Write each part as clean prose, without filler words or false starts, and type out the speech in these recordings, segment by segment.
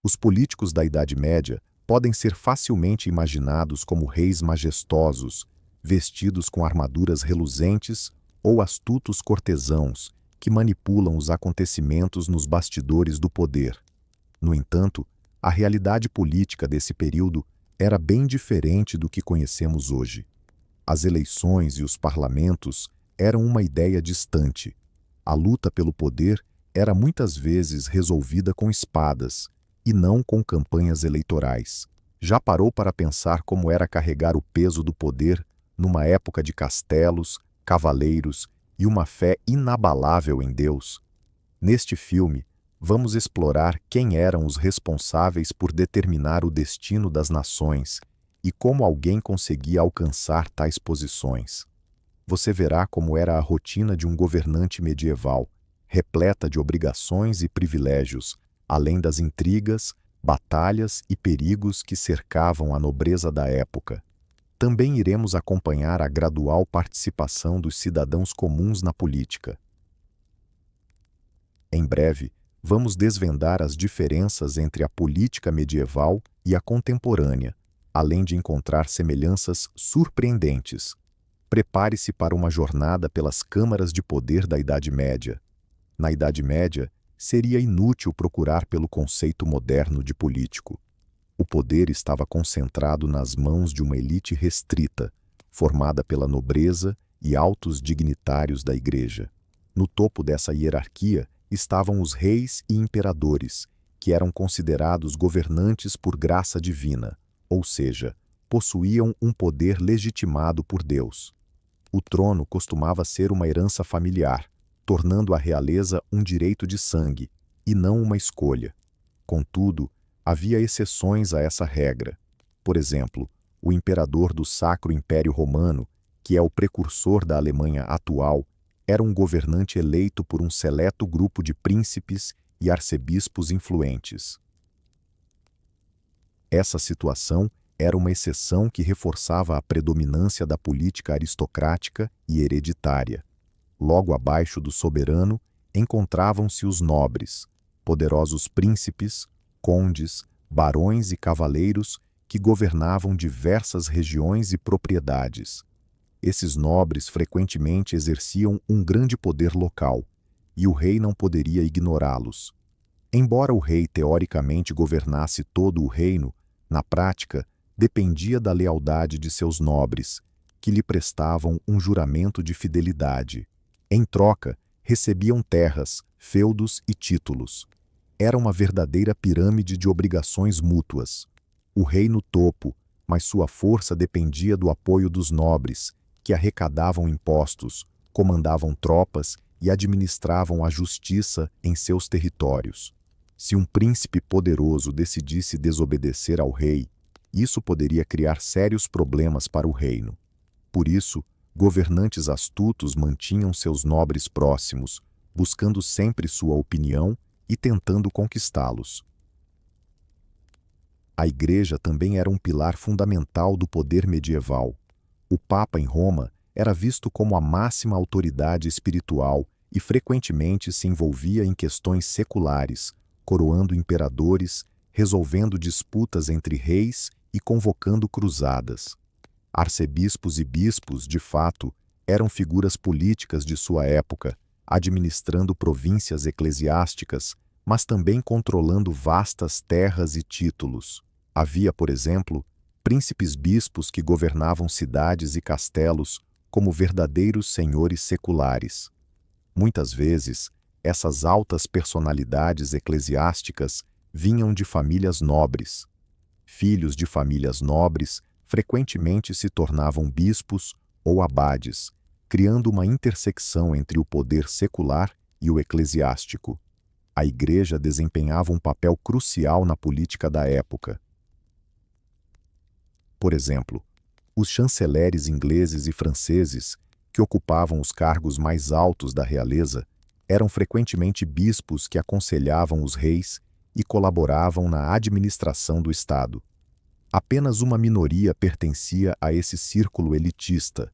Os políticos da Idade Média podem ser facilmente imaginados como reis majestosos, vestidos com armaduras reluzentes, ou astutos cortesãos que manipulam os acontecimentos nos bastidores do poder. No entanto, a realidade política desse período era bem diferente do que conhecemos hoje. As eleições e os parlamentos eram uma ideia distante. A luta pelo poder era muitas vezes resolvida com espadas, e não com campanhas eleitorais. Já parou para pensar como era carregar o peso do poder numa época de castelos, cavaleiros e uma fé inabalável em Deus? Neste filme, vamos explorar quem eram os responsáveis por determinar o destino das nações e como alguém conseguia alcançar tais posições. Você verá como era a rotina de um governante medieval, repleta de obrigações e privilégios, além das intrigas, batalhas e perigos que cercavam a nobreza da época. Também iremos acompanhar a gradual participação dos cidadãos comuns na política. Em breve, vamos desvendar as diferenças entre a política medieval e a contemporânea, além de encontrar semelhanças surpreendentes. Prepare-se para uma jornada pelas câmaras de poder da Idade Média. Na Idade Média, seria inútil procurar pelo conceito moderno de político. O poder estava concentrado nas mãos de uma elite restrita, formada pela nobreza e altos dignitários da Igreja. No topo dessa hierarquia estavam os reis e imperadores, que eram considerados governantes por graça divina, ou seja, possuíam um poder legitimado por Deus. O trono costumava ser uma herança familiar, tornando a realeza um direito de sangue, e não uma escolha. Contudo, havia exceções a essa regra. Por exemplo, o imperador do Sacro Império Romano, que é o precursor da Alemanha atual, era um governante eleito por um seleto grupo de príncipes e arcebispos influentes. Essa situação era uma exceção que reforçava a predominância da política aristocrática e hereditária. Logo abaixo do soberano, encontravam-se os nobres, poderosos príncipes, condes, barões e cavaleiros que governavam diversas regiões e propriedades. Esses nobres frequentemente exerciam um grande poder local, e o rei não poderia ignorá-los. Embora o rei teoricamente governasse todo o reino, na prática, dependia da lealdade de seus nobres, que lhe prestavam um juramento de fidelidade. Em troca, recebiam terras, feudos e títulos. Era uma verdadeira pirâmide de obrigações mútuas. O rei no topo, mas sua força dependia do apoio dos nobres, que arrecadavam impostos, comandavam tropas e administravam a justiça em seus territórios. Se um príncipe poderoso decidisse desobedecer ao rei, isso poderia criar sérios problemas para o reino. Por isso, governantes astutos mantinham seus nobres próximos, buscando sempre sua opinião e tentando conquistá-los. A Igreja também era um pilar fundamental do poder medieval. O Papa em Roma era visto como a máxima autoridade espiritual e frequentemente se envolvia em questões seculares, coroando imperadores, resolvendo disputas entre reis e convocando cruzadas. Arcebispos e bispos, de fato, eram figuras políticas de sua época, administrando províncias eclesiásticas, mas também controlando vastas terras e títulos. Havia, por exemplo, príncipes-bispos que governavam cidades e castelos como verdadeiros senhores seculares. Muitas vezes, essas altas personalidades eclesiásticas vinham de famílias nobres. Filhos de famílias nobres frequentemente se tornavam bispos ou abades, criando uma intersecção entre o poder secular e o eclesiástico. A Igreja desempenhava um papel crucial na política da época. Por exemplo, os chanceleres ingleses e franceses, que ocupavam os cargos mais altos da realeza, eram frequentemente bispos que aconselhavam os reis e colaboravam na administração do Estado. Apenas uma minoria pertencia a esse círculo elitista,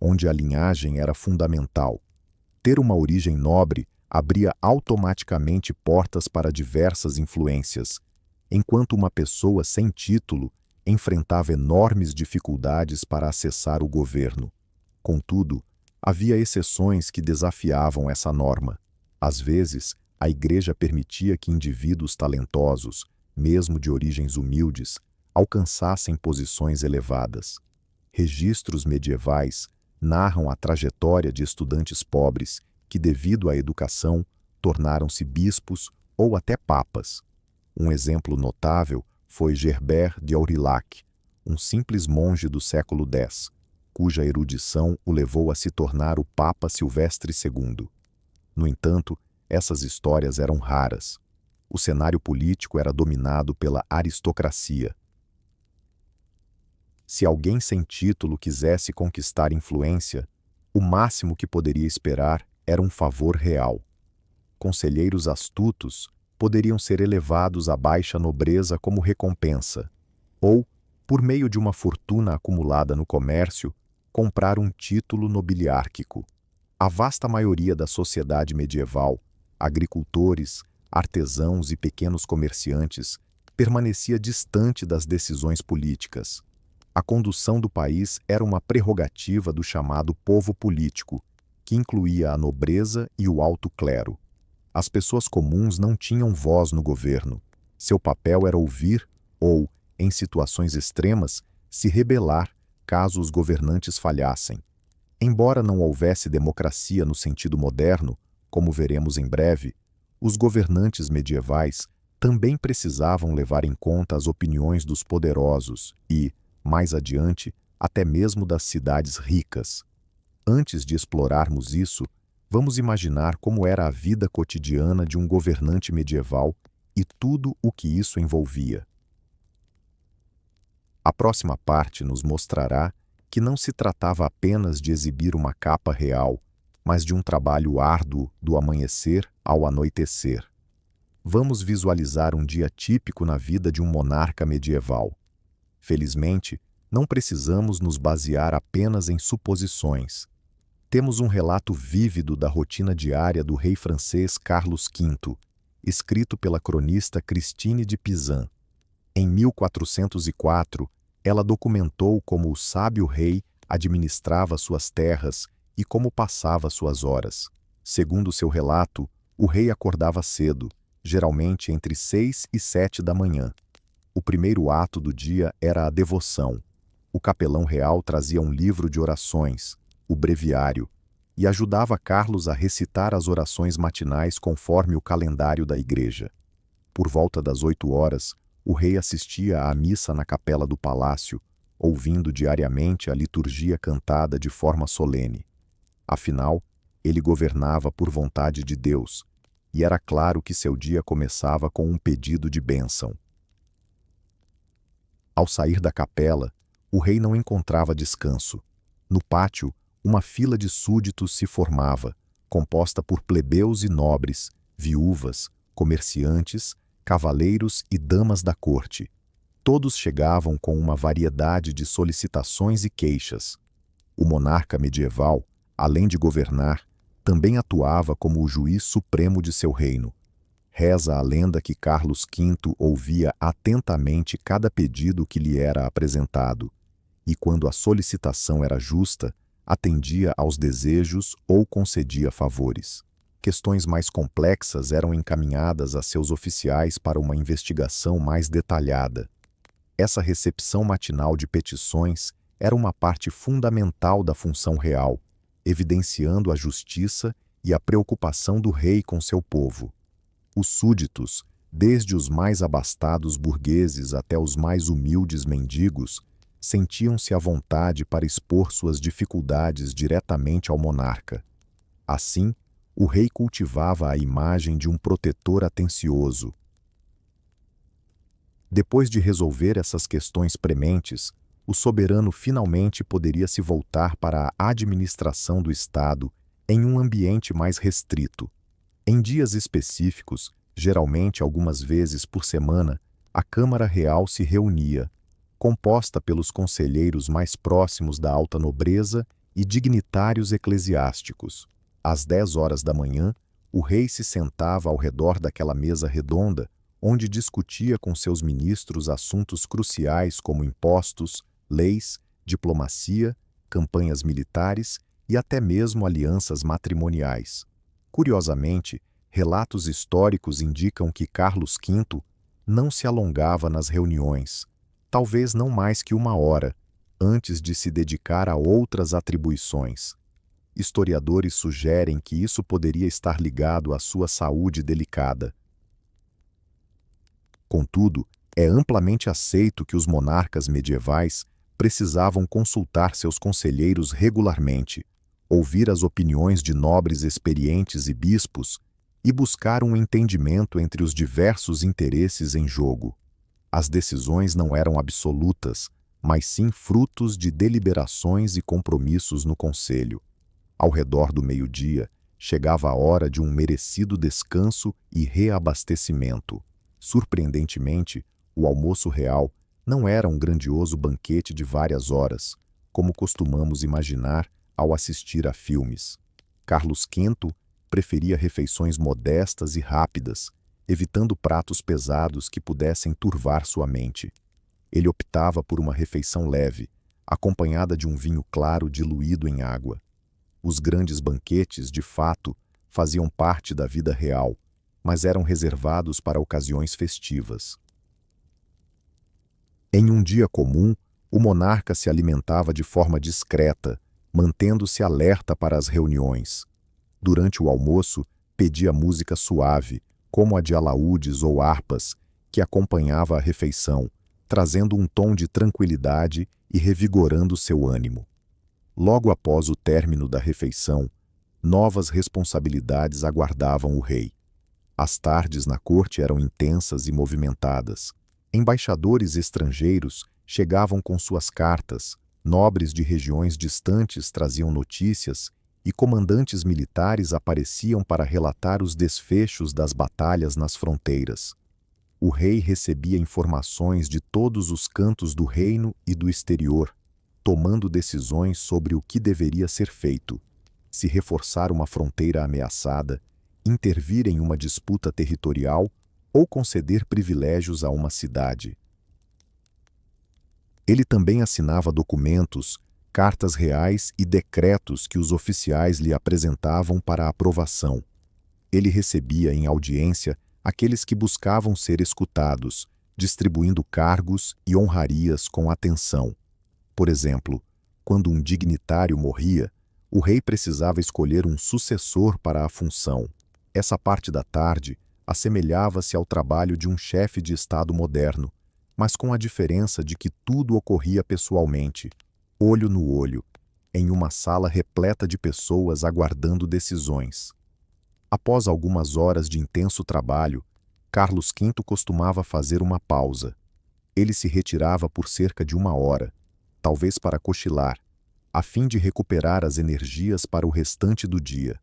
onde a linhagem era fundamental. Ter uma origem nobre abria automaticamente portas para diversas influências, enquanto uma pessoa sem título enfrentava enormes dificuldades para acessar o governo. Contudo, havia exceções que desafiavam essa norma. Às vezes, a Igreja permitia que indivíduos talentosos, mesmo de origens humildes, alcançassem posições elevadas. Registros medievais narram a trajetória de estudantes pobres que, devido à educação, tornaram-se bispos ou até papas. Um exemplo notável foi Gerbert de Aurillac, um simples monge do século X, cuja erudição o levou a se tornar o Papa Silvestre II. No entanto, essas histórias eram raras. O cenário político era dominado pela aristocracia. Se alguém sem título quisesse conquistar influência, o máximo que poderia esperar era um favor real. Conselheiros astutos poderiam ser elevados à baixa nobreza como recompensa, ou, por meio de uma fortuna acumulada no comércio, comprar um título nobiliárquico. A vasta maioria da sociedade medieval, agricultores, artesãos e pequenos comerciantes, permanecia distante das decisões políticas. A condução do país era uma prerrogativa do chamado povo político, que incluía a nobreza e o alto clero. As pessoas comuns não tinham voz no governo. Seu papel era ouvir ou, em situações extremas, se rebelar caso os governantes falhassem. Embora não houvesse democracia no sentido moderno, como veremos em breve, os governantes medievais também precisavam levar em conta as opiniões dos poderosos e, mais adiante, até mesmo das cidades ricas. Antes de explorarmos isso, vamos imaginar como era a vida cotidiana de um governante medieval e tudo o que isso envolvia. A próxima parte nos mostrará que não se tratava apenas de exibir uma capa real, mas de um trabalho árduo do amanhecer ao anoitecer. Vamos visualizar um dia típico na vida de um monarca medieval. Felizmente, não precisamos nos basear apenas em suposições. Temos um relato vívido da rotina diária do rei francês Carlos V, escrito pela cronista Christine de Pizan. Em 1404, ela documentou como o sábio rei administrava suas terras e como passava suas horas. Segundo seu relato, o rei acordava cedo, geralmente entre 6 e 7 da manhã. O primeiro ato do dia era a devoção. O capelão real trazia um livro de orações, o breviário, e ajudava Carlos a recitar as orações matinais conforme o calendário da igreja. Por volta das 8 horas, o rei assistia à missa na capela do palácio, ouvindo diariamente a liturgia cantada de forma solene. Afinal, ele governava por vontade de Deus, e era claro que seu dia começava com um pedido de bênção. Ao sair da capela, o rei não encontrava descanso. No pátio, uma fila de súditos se formava, composta por plebeus e nobres, viúvas, comerciantes, cavaleiros e damas da corte. Todos chegavam com uma variedade de solicitações e queixas. O monarca medieval, além de governar, também atuava como o juiz supremo de seu reino. Reza a lenda que Carlos V ouvia atentamente cada pedido que lhe era apresentado, e quando a solicitação era justa, atendia aos desejos ou concedia favores. Questões mais complexas eram encaminhadas a seus oficiais para uma investigação mais detalhada. Essa recepção matinal de petições era uma parte fundamental da função real, evidenciando a justiça e a preocupação do rei com seu povo. Os súditos, desde os mais abastados burgueses até os mais humildes mendigos, sentiam-se à vontade para expor suas dificuldades diretamente ao monarca. Assim, o rei cultivava a imagem de um protetor atencioso. Depois de resolver essas questões prementes, o soberano finalmente poderia se voltar para a administração do Estado em um ambiente mais restrito. Em dias específicos, geralmente algumas vezes por semana, a Câmara Real se reunia, composta pelos conselheiros mais próximos da alta nobreza e dignitários eclesiásticos. Às 10 horas da manhã, o rei se sentava ao redor daquela mesa redonda, onde discutia com seus ministros assuntos cruciais como impostos, leis, diplomacia, campanhas militares e até mesmo alianças matrimoniais. Curiosamente, relatos históricos indicam que Carlos V não se alongava nas reuniões, talvez não mais que 1 hora, antes de se dedicar a outras atribuições. Historiadores sugerem que isso poderia estar ligado à sua saúde delicada. Contudo, é amplamente aceito que os monarcas medievais precisavam consultar seus conselheiros regularmente, ouvir as opiniões de nobres experientes e bispos e buscar um entendimento entre os diversos interesses em jogo. As decisões não eram absolutas, mas sim frutos de deliberações e compromissos no conselho. Ao redor do meio-dia, chegava a hora de um merecido descanso e reabastecimento. Surpreendentemente, o almoço real não era um grandioso banquete de várias horas, como costumamos imaginar ao assistir a filmes. Carlos V preferia refeições modestas e rápidas, evitando pratos pesados que pudessem turvar sua mente. Ele optava por uma refeição leve, acompanhada de um vinho claro diluído em água. Os grandes banquetes, de fato, faziam parte da vida real, mas eram reservados para ocasiões festivas. Em um dia comum, o monarca se alimentava de forma discreta, mantendo-se alerta para as reuniões. Durante o almoço, pedia música suave, como a de alaúdes ou harpas, que acompanhava a refeição, trazendo um tom de tranquilidade e revigorando seu ânimo. Logo após o término da refeição, novas responsabilidades aguardavam o rei. As tardes na corte eram intensas e movimentadas. Embaixadores estrangeiros chegavam com suas cartas, nobres de regiões distantes traziam notícias e comandantes militares apareciam para relatar os desfechos das batalhas nas fronteiras. O rei recebia informações de todos os cantos do reino e do exterior, tomando decisões sobre o que deveria ser feito: se reforçar uma fronteira ameaçada, intervir em uma disputa territorial ou conceder privilégios a uma cidade. Ele também assinava documentos, cartas reais e decretos que os oficiais lhe apresentavam para aprovação. Ele recebia em audiência aqueles que buscavam ser escutados, distribuindo cargos e honrarias com atenção. Por exemplo, quando um dignitário morria, o rei precisava escolher um sucessor para a função. Essa parte da tarde assemelhava-se ao trabalho de um chefe de Estado moderno, mas com a diferença de que tudo ocorria pessoalmente, olho no olho, em uma sala repleta de pessoas aguardando decisões. Após algumas horas de intenso trabalho, Carlos V costumava fazer uma pausa. Ele se retirava por cerca de 1 hora, talvez para cochilar, a fim de recuperar as energias para o restante do dia.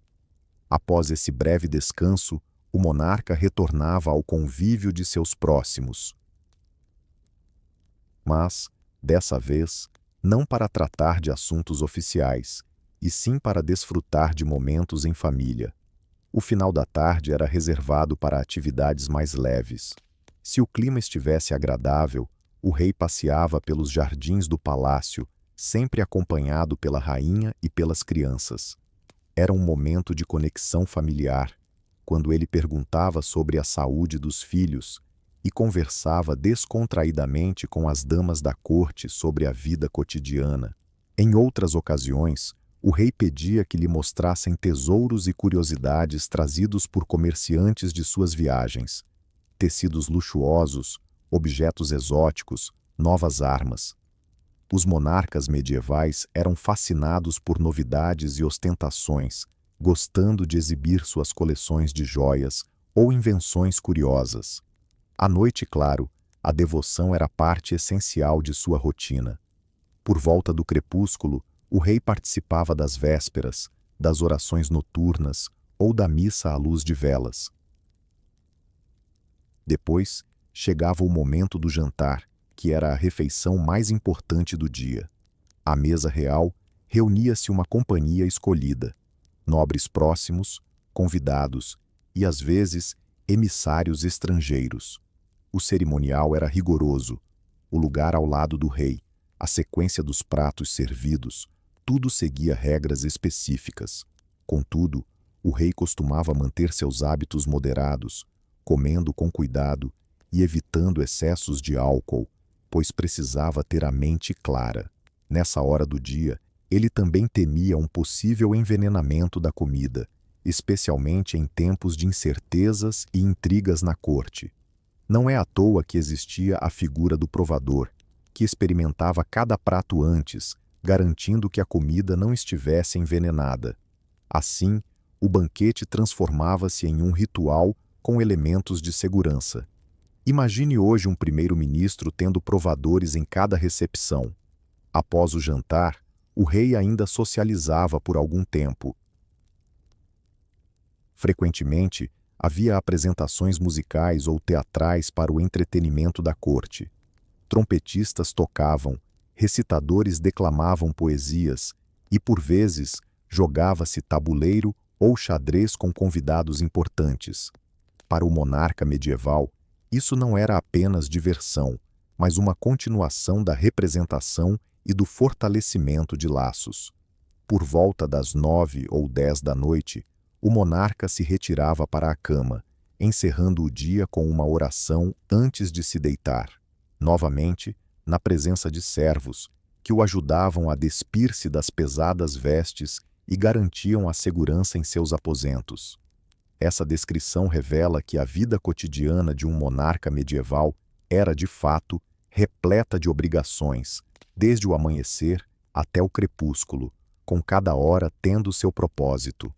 Após esse breve descanso, o monarca retornava ao convívio de seus próximos. Mas, dessa vez, não para tratar de assuntos oficiais, e sim para desfrutar de momentos em família. O final da tarde era reservado para atividades mais leves. Se o clima estivesse agradável, o rei passeava pelos jardins do palácio, sempre acompanhado pela rainha e pelas crianças. Era um momento de conexão familiar, quando ele perguntava sobre a saúde dos filhos e conversava descontraidamente com as damas da corte sobre a vida cotidiana. Em outras ocasiões, o rei pedia que lhe mostrassem tesouros e curiosidades trazidos por comerciantes de suas viagens, tecidos luxuosos, objetos exóticos, novas armas. Os monarcas medievais eram fascinados por novidades e ostentações, gostando de exibir suas coleções de joias ou invenções curiosas. À noite, claro, a devoção era parte essencial de sua rotina. Por volta do crepúsculo, o rei participava das vésperas, das orações noturnas ou da missa à luz de velas. Depois, chegava o momento do jantar, que era a refeição mais importante do dia. À mesa real, reunia-se uma companhia escolhida, nobres próximos, convidados e, às vezes, emissários estrangeiros. O cerimonial era rigoroso. O lugar ao lado do rei, a sequência dos pratos servidos, tudo seguia regras específicas. Contudo, o rei costumava manter seus hábitos moderados, comendo com cuidado e evitando excessos de álcool, pois precisava ter a mente clara. Nessa hora do dia, ele também temia um possível envenenamento da comida, especialmente em tempos de incertezas e intrigas na corte. Não é à toa que existia a figura do provador, que experimentava cada prato antes, garantindo que a comida não estivesse envenenada. Assim, o banquete transformava-se em um ritual com elementos de segurança. Imagine hoje um primeiro-ministro tendo provadores em cada recepção. Após o jantar, o rei ainda socializava por algum tempo. Frequentemente, havia apresentações musicais ou teatrais para o entretenimento da corte. Trompetistas tocavam, recitadores declamavam poesias e, por vezes, jogava-se tabuleiro ou xadrez com convidados importantes. Para o monarca medieval, isso não era apenas diversão, mas uma continuação da representação e do fortalecimento de laços. Por volta das 9 ou 10 da noite, o monarca se retirava para a cama, encerrando o dia com uma oração antes de se deitar. Novamente, na presença de servos, que o ajudavam a despir-se das pesadas vestes e garantiam a segurança em seus aposentos. Essa descrição revela que a vida cotidiana de um monarca medieval era, de fato, repleta de obrigações, desde o amanhecer até o crepúsculo, com cada hora tendo seu propósito.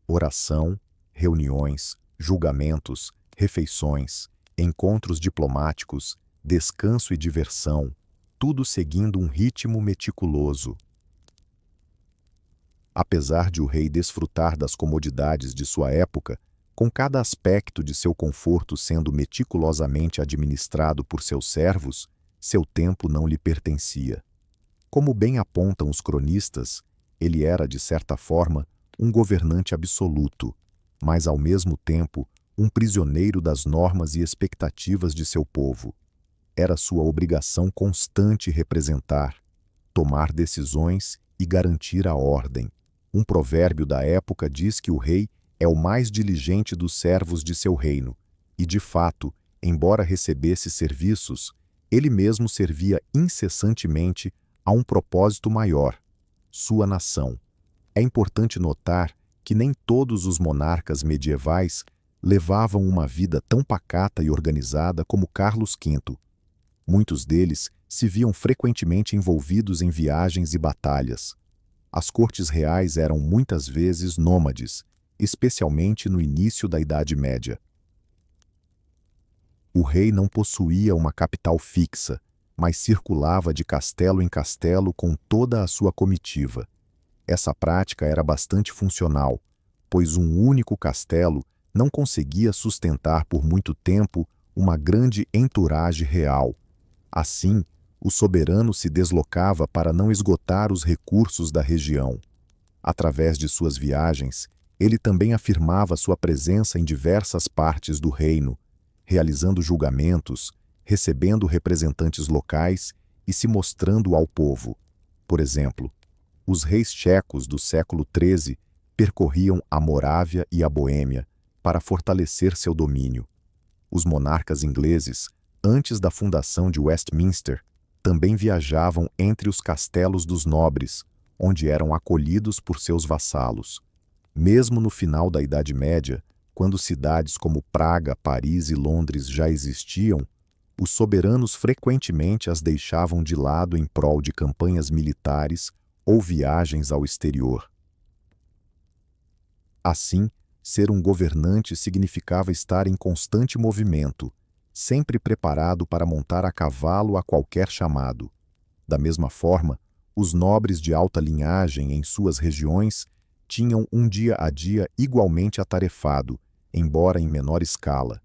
Oração, reuniões, julgamentos, refeições, encontros diplomáticos, descanso e diversão, tudo seguindo um ritmo meticuloso. Apesar de o rei desfrutar das comodidades de sua época, com cada aspecto de seu conforto sendo meticulosamente administrado por seus servos, seu tempo não lhe pertencia. Como bem apontam os cronistas, ele era, de certa forma, um governante absoluto, mas, ao mesmo tempo, um prisioneiro das normas e expectativas de seu povo. Era sua obrigação constante representar, tomar decisões e garantir a ordem. Um provérbio da época diz que o rei é o mais diligente dos servos de seu reino, e, de fato, embora recebesse serviços, ele mesmo servia incessantemente a um propósito maior, sua nação. É importante notar que nem todos os monarcas medievais levavam uma vida tão pacata e organizada como Carlos V. Muitos deles se viam frequentemente envolvidos em viagens e batalhas. As cortes reais eram muitas vezes nômades, especialmente no início da Idade Média. O rei não possuía uma capital fixa, mas circulava de castelo em castelo com toda a sua comitiva. Essa prática era bastante funcional, pois um único castelo não conseguia sustentar por muito tempo uma grande entourage real. Assim, o soberano se deslocava para não esgotar os recursos da região. Através de suas viagens, ele também afirmava sua presença em diversas partes do reino, realizando julgamentos, recebendo representantes locais e se mostrando ao povo. Por exemplo, os reis tchecos do século XIII percorriam a Morávia e a Boêmia para fortalecer seu domínio. Os monarcas ingleses, antes da fundação de Westminster, também viajavam entre os castelos dos nobres, onde eram acolhidos por seus vassalos. Mesmo no final da Idade Média, quando cidades como Praga, Paris e Londres já existiam, os soberanos frequentemente as deixavam de lado em prol de campanhas militares ou viagens ao exterior. Assim, ser um governante significava estar em constante movimento, sempre preparado para montar a cavalo a qualquer chamado. Da mesma forma, os nobres de alta linhagem em suas regiões tinham um dia a dia igualmente atarefado, embora em menor escala.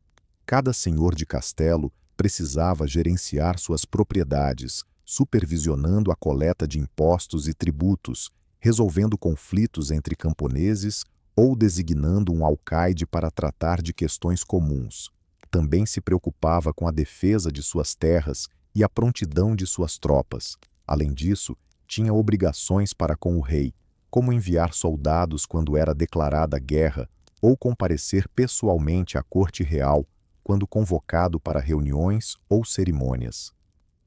Cada senhor de castelo precisava gerenciar suas propriedades, supervisionando a coleta de impostos e tributos, resolvendo conflitos entre camponeses ou designando um alcaide para tratar de questões comuns. também se preocupava com a defesa de suas terras e a prontidão de suas tropas. Além disso, tinha obrigações para com o rei, como enviar soldados quando era declarada guerra ou comparecer pessoalmente à corte real quando convocado para reuniões ou cerimônias.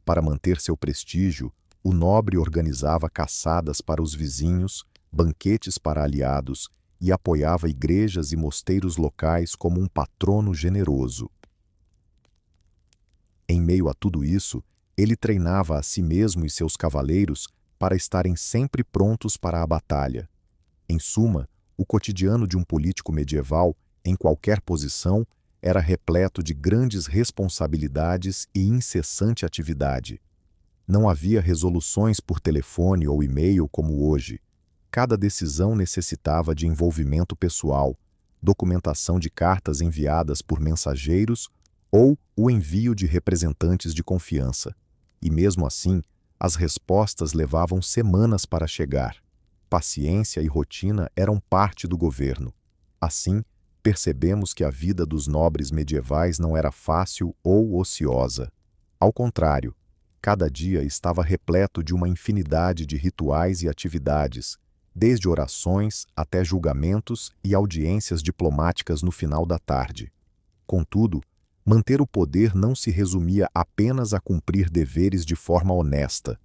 Para manter seu prestígio, o nobre organizava caçadas para os vizinhos, banquetes para aliados e apoiava igrejas e mosteiros locais como um patrono generoso. Em meio a tudo isso, ele treinava a si mesmo e seus cavaleiros para estarem sempre prontos para a batalha. Em suma, o cotidiano de um político medieval, em qualquer posição, era repleto de grandes responsabilidades e incessante atividade. Não havia resoluções por telefone ou e-mail como hoje. Cada decisão necessitava de envolvimento pessoal, documentação de cartas enviadas por mensageiros ou o envio de representantes de confiança. E mesmo assim, as respostas levavam semanas para chegar. Paciência e rotina eram parte do governo. Assim, percebemos que a vida dos nobres medievais não era fácil ou ociosa. Ao contrário, cada dia estava repleto de uma infinidade de rituais e atividades, desde orações até julgamentos e audiências diplomáticas no final da tarde. Contudo, manter o poder não se resumia apenas a cumprir deveres de forma honesta.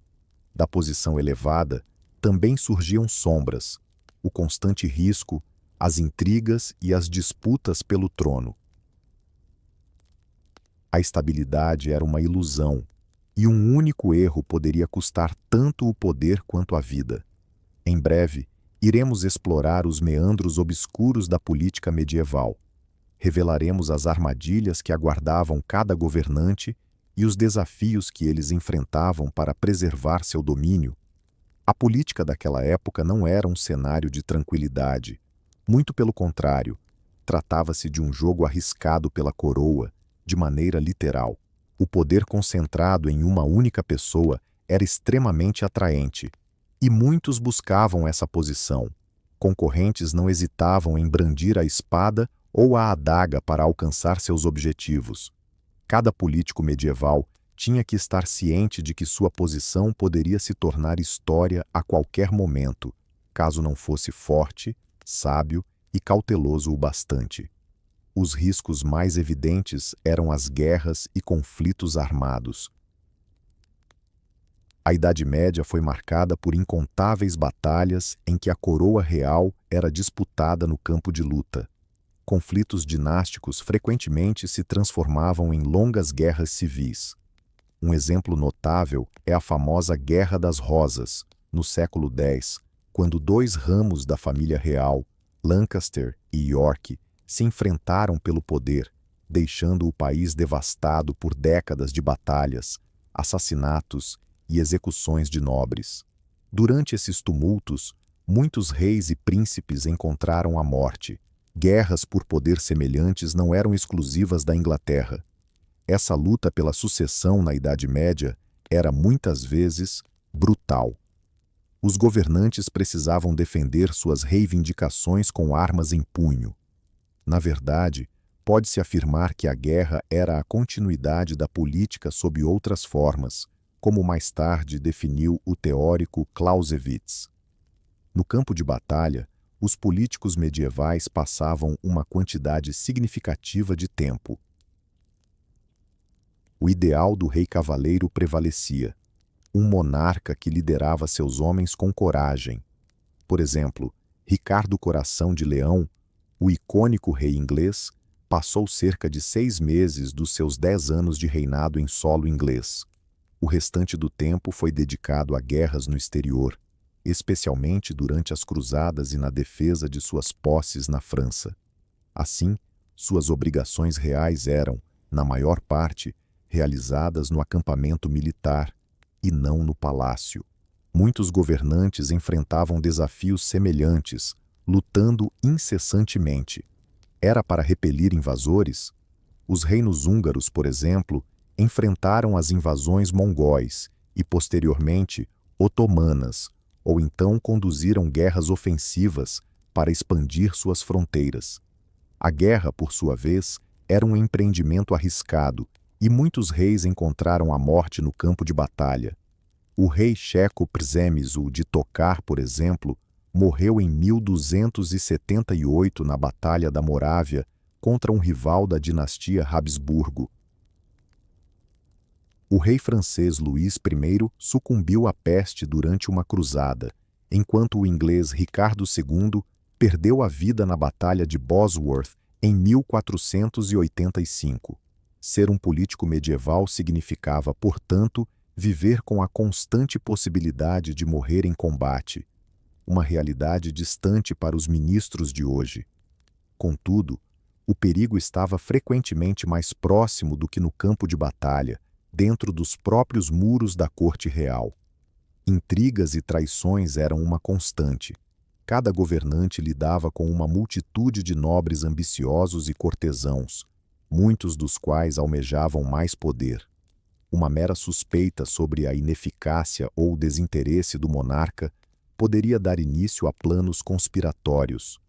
Da posição elevada, também surgiam sombras, o constante risco, as intrigas e as disputas pelo trono. A estabilidade era uma ilusão, e um único erro poderia custar tanto o poder quanto a vida. Em breve, iremos explorar os meandros obscuros da política medieval. Revelaremos as armadilhas que aguardavam cada governante e os desafios que eles enfrentavam para preservar seu domínio. A política daquela época não era um cenário de tranquilidade. Muito pelo contrário, tratava-se de um jogo arriscado pela coroa, de maneira literal. O poder concentrado em uma única pessoa era extremamente atraente, e muitos buscavam essa posição. Concorrentes não hesitavam em brandir a espada ou a adaga para alcançar seus objetivos. Cada político medieval tinha que estar ciente de que sua posição poderia se tornar história a qualquer momento, caso não fosse forte, sábio e cauteloso o bastante. Os riscos mais evidentes eram as guerras e conflitos armados. A Idade Média foi marcada por incontáveis batalhas em que a coroa real era disputada no campo de luta. Conflitos dinásticos frequentemente se transformavam em longas guerras civis. Um exemplo notável é a famosa Guerra das Rosas, no século X, quando dois ramos da família real, Lancaster e York, se enfrentaram pelo poder, deixando o país devastado por décadas de batalhas, assassinatos e execuções de nobres. Durante esses tumultos, muitos reis e príncipes encontraram a morte. Guerras por poder semelhantes não eram exclusivas da Inglaterra. Essa luta pela sucessão na Idade Média era muitas vezes brutal. Os governantes precisavam defender suas reivindicações com armas em punho. Na verdade, pode-se afirmar que a guerra era a continuidade da política sob outras formas, como mais tarde definiu o teórico Clausewitz. No campo de batalha, os políticos medievais passavam uma quantidade significativa de tempo. O ideal do rei cavaleiro prevalecia, um monarca que liderava seus homens com coragem. Por exemplo, Ricardo Coração de Leão, o icônico rei inglês, passou cerca de 6 meses dos seus 10 anos de reinado em solo inglês. O restante do tempo foi dedicado a guerras no exterior, especialmente durante as cruzadas e na defesa de suas posses na França. Assim, suas obrigações reais eram, na maior parte, realizadas no acampamento militar e não no palácio. Muitos governantes enfrentavam desafios semelhantes, lutando incessantemente. Era para repelir invasores? Os reinos húngaros, por exemplo, enfrentaram as invasões mongóis e, posteriormente, otomanas, ou então conduziram guerras ofensivas para expandir suas fronteiras. A guerra, por sua vez, era um empreendimento arriscado, e muitos reis encontraram a morte no campo de batalha. O rei Checo Przemysl de Tokar, por exemplo, morreu em 1278 na Batalha da Morávia contra um rival da dinastia Habsburgo. O rei francês Luís I sucumbiu à peste durante uma cruzada, enquanto o inglês Ricardo II perdeu a vida na Batalha de Bosworth em 1485. Ser um político medieval significava, portanto, viver com a constante possibilidade de morrer em combate, uma realidade distante para os ministros de hoje. Contudo, o perigo estava frequentemente mais próximo do que no campo de batalha, dentro dos próprios muros da corte real. Intrigas e traições eram uma constante. Cada governante lidava com uma multitude de nobres ambiciosos e cortesãos, muitos dos quais almejavam mais poder. Uma mera suspeita sobre a ineficácia ou desinteresse do monarca poderia dar início a planos conspiratórios.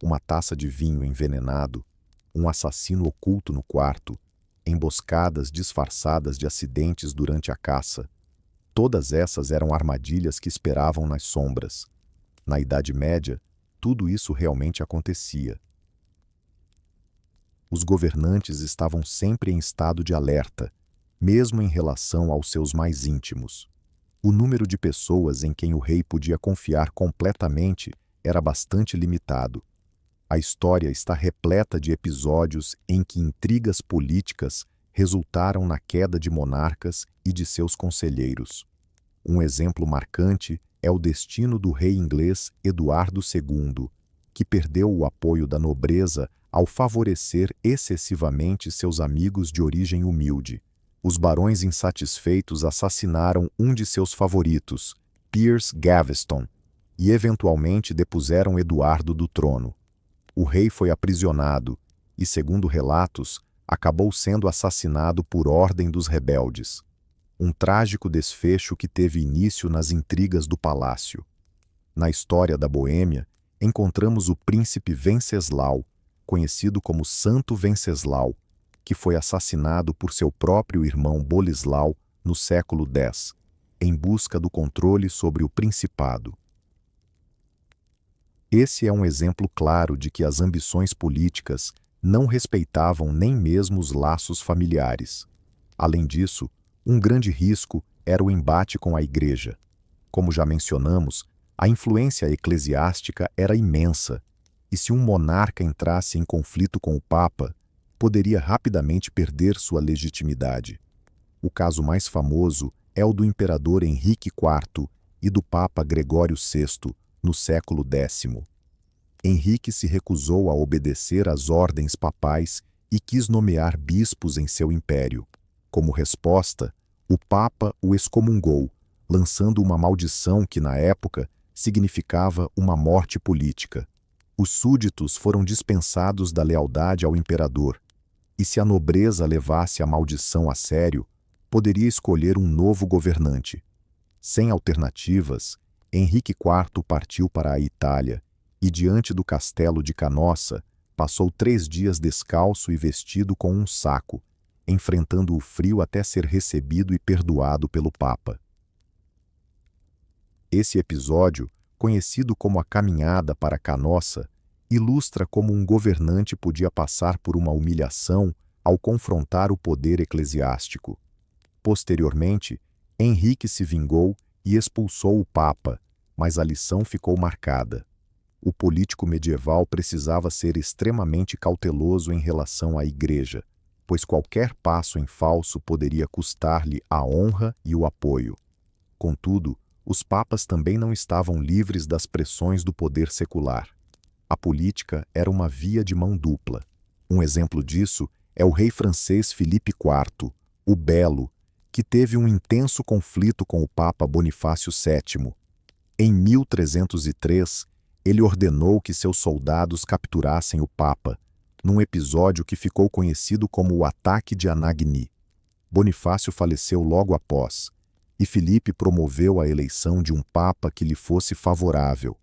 Uma taça de vinho envenenado, um assassino oculto no quarto, emboscadas disfarçadas de acidentes durante a caça. Todas essas eram armadilhas que esperavam nas sombras. Na Idade Média, tudo isso realmente acontecia. Os governantes estavam sempre em estado de alerta, mesmo em relação aos seus mais íntimos. O número de pessoas em quem o rei podia confiar completamente era bastante limitado. A história está repleta de episódios em que intrigas políticas resultaram na queda de monarcas e de seus conselheiros. Um exemplo marcante é o destino do rei inglês Eduardo II, que perdeu o apoio da nobreza ao favorecer excessivamente seus amigos de origem humilde. Os barões insatisfeitos assassinaram um de seus favoritos, Piers Gaveston, e eventualmente depuseram Eduardo do trono. O rei foi aprisionado e, segundo relatos, acabou sendo assassinado por ordem dos rebeldes. Um trágico desfecho que teve início nas intrigas do palácio. Na história da Boêmia, encontramos o príncipe Venceslau, conhecido como Santo Venceslau, que foi assassinado por seu próprio irmão Bolislau no século X, em busca do controle sobre o principado. Esse é um exemplo claro de que as ambições políticas não respeitavam nem mesmo os laços familiares. Além disso, um grande risco era o embate com a Igreja. Como já mencionamos, a influência eclesiástica era imensa, e se um monarca entrasse em conflito com o Papa, poderia rapidamente perder sua legitimidade. O caso mais famoso é o do imperador Henrique IV e do Papa Gregório VI, no século X. Henrique se recusou a obedecer às ordens papais e quis nomear bispos em seu império. Como resposta, o Papa o excomungou, lançando uma maldição que, na época, significava uma morte política. Os súditos foram dispensados da lealdade ao imperador, e se a nobreza levasse a maldição a sério, poderia escolher um novo governante. Sem alternativas, Henrique IV partiu para a Itália e, diante do castelo de Canossa, passou 3 dias descalço e vestido com um saco, enfrentando o frio até ser recebido e perdoado pelo Papa. Esse episódio, conhecido como a Caminhada para Canossa, ilustra como um governante podia passar por uma humilhação ao confrontar o poder eclesiástico. Posteriormente, Henrique se vingou e expulsou o Papa, mas a lição ficou marcada. O político medieval precisava ser extremamente cauteloso em relação à Igreja, pois qualquer passo em falso poderia custar-lhe a honra e o apoio. Contudo, os papas também não estavam livres das pressões do poder secular. A política era uma via de mão dupla. Um exemplo disso é o rei francês Filipe IV, o Belo, que teve um intenso conflito com o Papa Bonifácio VII. Em 1303, ele ordenou que seus soldados capturassem o Papa, num episódio que ficou conhecido como o Ataque de Anagni. Bonifácio faleceu logo após, e Filipe promoveu a eleição de um Papa que lhe fosse favorável.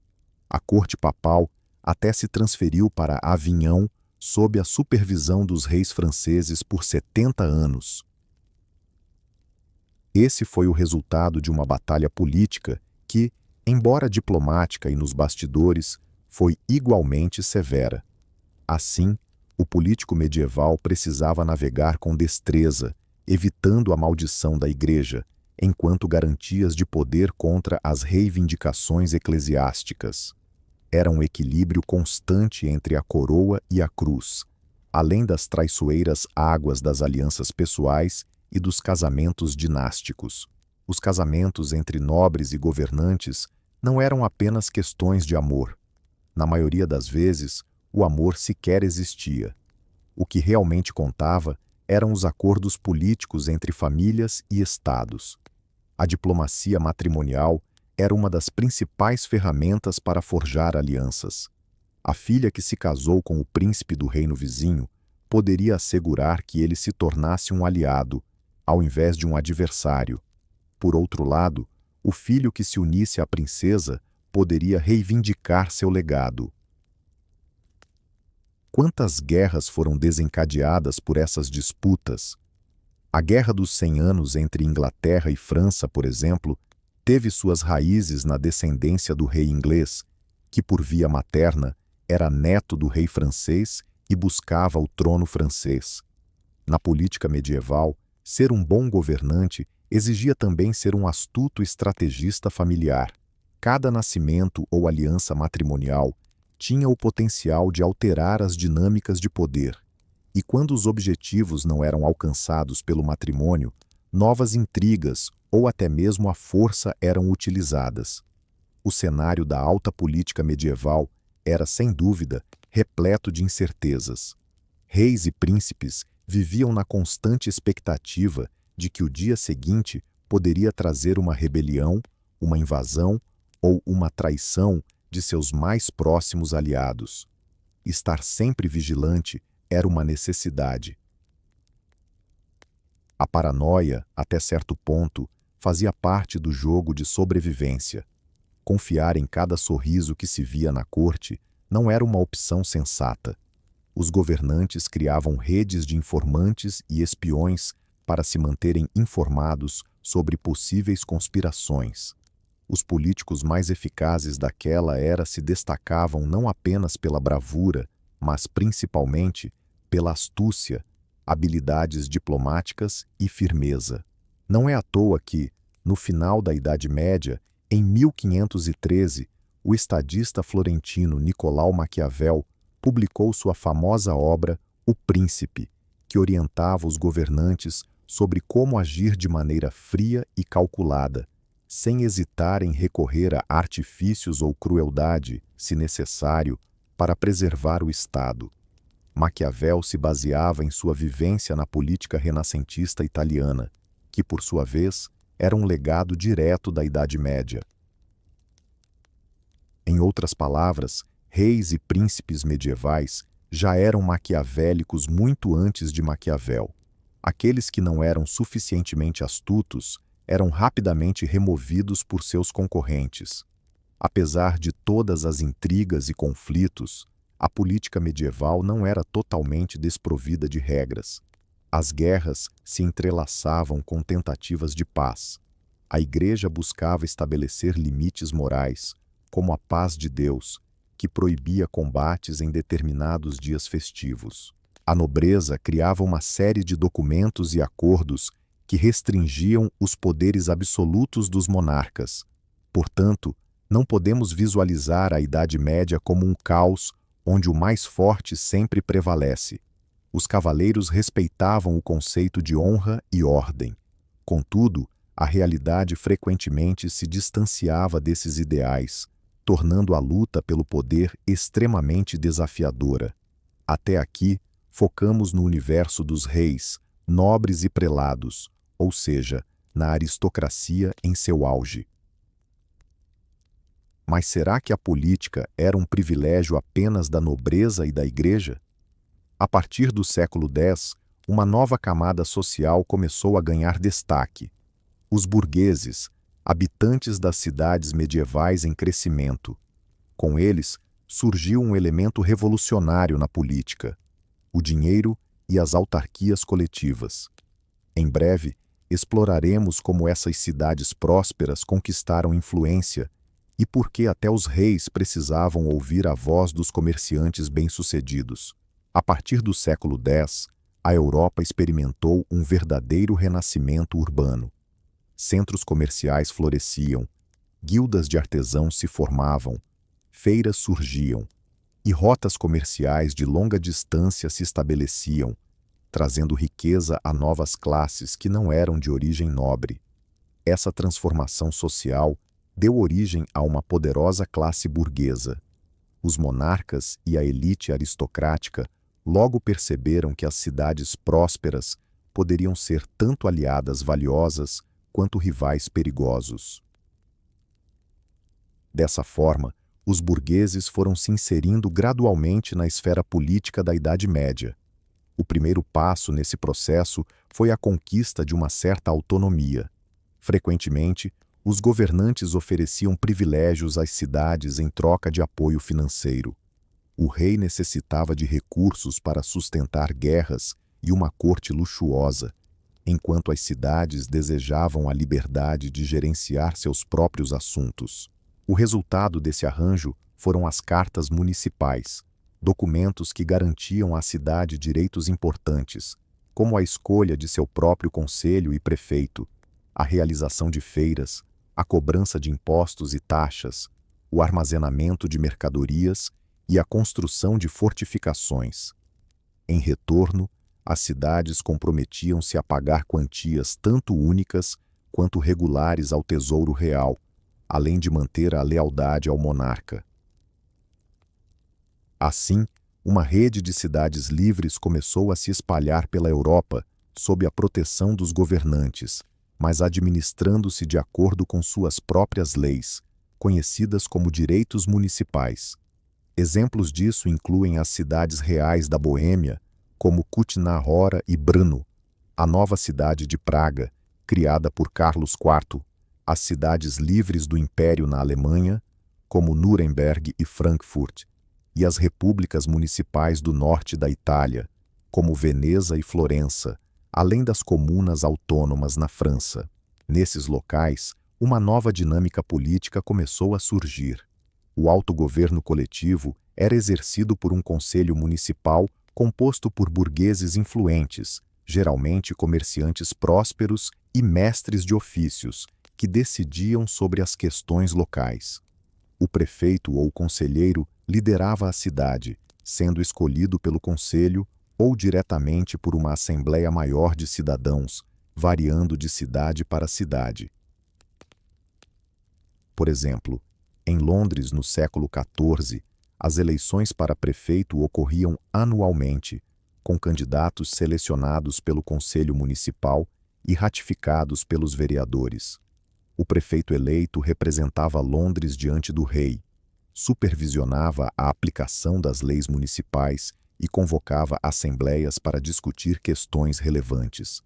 A corte papal até se transferiu para Avignon sob a supervisão dos reis franceses por 70 anos. Esse foi o resultado de uma batalha política que, embora diplomática e nos bastidores, foi igualmente severa. Assim, o político medieval precisava navegar com destreza, evitando a maldição da Igreja, enquanto garantias de poder contra as reivindicações eclesiásticas. Era um equilíbrio constante entre a coroa e a cruz, além das traiçoeiras águas das alianças pessoais e dos casamentos dinásticos. Os casamentos entre nobres e governantes não eram apenas questões de amor. Na maioria das vezes, o amor sequer existia. O que realmente contava eram os acordos políticos entre famílias e estados. A diplomacia matrimonial era uma das principais ferramentas para forjar alianças. A filha que se casou com o príncipe do reino vizinho poderia assegurar que ele se tornasse um aliado, ao invés de um adversário. Por outro lado, o filho que se unisse à princesa poderia reivindicar seu legado. Quantas guerras foram desencadeadas por essas disputas? A Guerra dos 100 Anos entre Inglaterra e França, por exemplo, teve suas raízes na descendência do rei inglês, que por via materna era neto do rei francês e buscava o trono francês. Na política medieval, ser um bom governante exigia também ser um astuto estrategista familiar. Cada nascimento ou aliança matrimonial tinha o potencial de alterar as dinâmicas de poder, e quando os objetivos não eram alcançados pelo matrimônio, novas intrigas ou até mesmo a força eram utilizadas. O cenário da alta política medieval era, sem dúvida, repleto de incertezas. Reis e príncipes viviam na constante expectativa de que o dia seguinte poderia trazer uma rebelião, uma invasão ou uma traição de seus mais próximos aliados. Estar sempre vigilante era uma necessidade. A paranoia, até certo ponto, fazia parte do jogo de sobrevivência. Confiar em cada sorriso que se via na corte não era uma opção sensata. Os governantes criavam redes de informantes e espiões para se manterem informados sobre possíveis conspirações. Os políticos mais eficazes daquela era se destacavam não apenas pela bravura, mas principalmente pela astúcia, habilidades diplomáticas e firmeza. Não é à toa que, no final da Idade Média, em 1513, o estadista florentino Nicolau Maquiavel publicou sua famosa obra O Príncipe, que orientava os governantes sobre como agir de maneira fria e calculada, sem hesitar em recorrer a artifícios ou crueldade, se necessário, para preservar o Estado. Maquiavel se baseava em sua vivência na política renascentista italiana, que, por sua vez, era um legado direto da Idade Média. Em outras palavras, reis e príncipes medievais já eram maquiavélicos muito antes de Maquiavel. Aqueles que não eram suficientemente astutos eram rapidamente removidos por seus concorrentes. Apesar de todas as intrigas e conflitos, a política medieval não era totalmente desprovida de regras. As guerras se entrelaçavam com tentativas de paz. A Igreja buscava estabelecer limites morais, como a paz de Deus, que proibia combates em determinados dias festivos. A nobreza criava uma série de documentos e acordos que restringiam os poderes absolutos dos monarcas. Portanto, não podemos visualizar a Idade Média como um caos onde o mais forte sempre prevalece. Os cavaleiros respeitavam o conceito de honra e ordem. Contudo, a realidade frequentemente se distanciava desses ideais, tornando a luta pelo poder extremamente desafiadora. Até aqui, focamos no universo dos reis, nobres e prelados, ou seja, na aristocracia em seu auge. Mas será que a política era um privilégio apenas da nobreza e da Igreja? A partir do século X, uma nova camada social começou a ganhar destaque. Os burgueses, habitantes das cidades medievais em crescimento. Com eles, surgiu um elemento revolucionário na política: o dinheiro e as autarquias coletivas. Em breve, exploraremos como essas cidades prósperas conquistaram influência e por que até os reis precisavam ouvir a voz dos comerciantes bem-sucedidos. A partir do século X, a Europa experimentou um verdadeiro renascimento urbano. Centros comerciais floresciam, guildas de artesãos se formavam, feiras surgiam, e rotas comerciais de longa distância se estabeleciam, trazendo riqueza a novas classes que não eram de origem nobre. Essa transformação social deu origem a uma poderosa classe burguesa. Os monarcas e a elite aristocrática logo perceberam que as cidades prósperas poderiam ser tanto aliadas valiosas quanto rivais perigosos. Dessa forma, os burgueses foram se inserindo gradualmente na esfera política da Idade Média. O primeiro passo nesse processo foi a conquista de uma certa autonomia. Frequentemente, os governantes ofereciam privilégios às cidades em troca de apoio financeiro. O rei necessitava de recursos para sustentar guerras e uma corte luxuosa, enquanto as cidades desejavam a liberdade de gerenciar seus próprios assuntos. O resultado desse arranjo foram as cartas municipais, documentos que garantiam à cidade direitos importantes, como a escolha de seu próprio conselho e prefeito, a realização de feiras, a cobrança de impostos e taxas, o armazenamento de mercadorias e a construção de fortificações. Em retorno, as cidades comprometiam-se a pagar quantias tanto únicas quanto regulares ao tesouro real, além de manter a lealdade ao monarca. Assim, uma rede de cidades livres começou a se espalhar pela Europa sob a proteção dos governantes, mas administrando-se de acordo com suas próprias leis, conhecidas como direitos municipais. Exemplos disso incluem as cidades reais da Boêmia, como Kutná-Hora e Brno, a nova cidade de Praga, criada por Carlos IV, as cidades livres do Império na Alemanha, como Nuremberg e Frankfurt, e as repúblicas municipais do norte da Itália, como Veneza e Florença, além das comunas autônomas na França. Nesses locais, uma nova dinâmica política começou a surgir. O autogoverno coletivo era exercido por um conselho municipal composto por burgueses influentes, geralmente comerciantes prósperos e mestres de ofícios, que decidiam sobre as questões locais. O prefeito ou conselheiro liderava a cidade, sendo escolhido pelo conselho ou diretamente por uma assembleia maior de cidadãos, variando de cidade para cidade. Por exemplo, em Londres, no século XIV, as eleições para prefeito ocorriam anualmente, com candidatos selecionados pelo Conselho Municipal e ratificados pelos vereadores. O prefeito eleito representava Londres diante do rei, supervisionava a aplicação das leis municipais e convocava assembleias para discutir questões relevantes.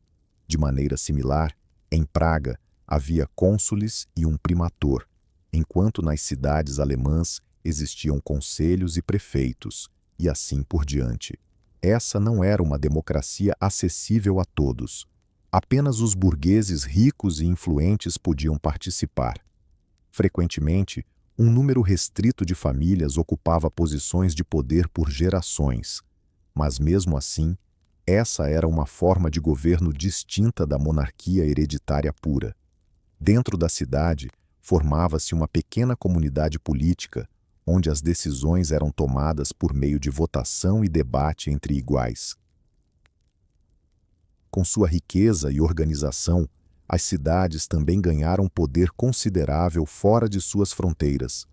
De maneira similar, em Praga, havia cônsules e um primator, enquanto nas cidades alemãs existiam conselhos e prefeitos, e assim por diante. Essa não era uma democracia acessível a todos. Apenas os burgueses ricos e influentes podiam participar. Frequentemente, um número restrito de famílias ocupava posições de poder por gerações, mas mesmo assim, essa era uma forma de governo distinta da monarquia hereditária pura. Dentro da cidade, formava-se uma pequena comunidade política, onde as decisões eram tomadas por meio de votação e debate entre iguais. Com sua riqueza e organização, as cidades também ganharam poder considerável fora de suas fronteiras.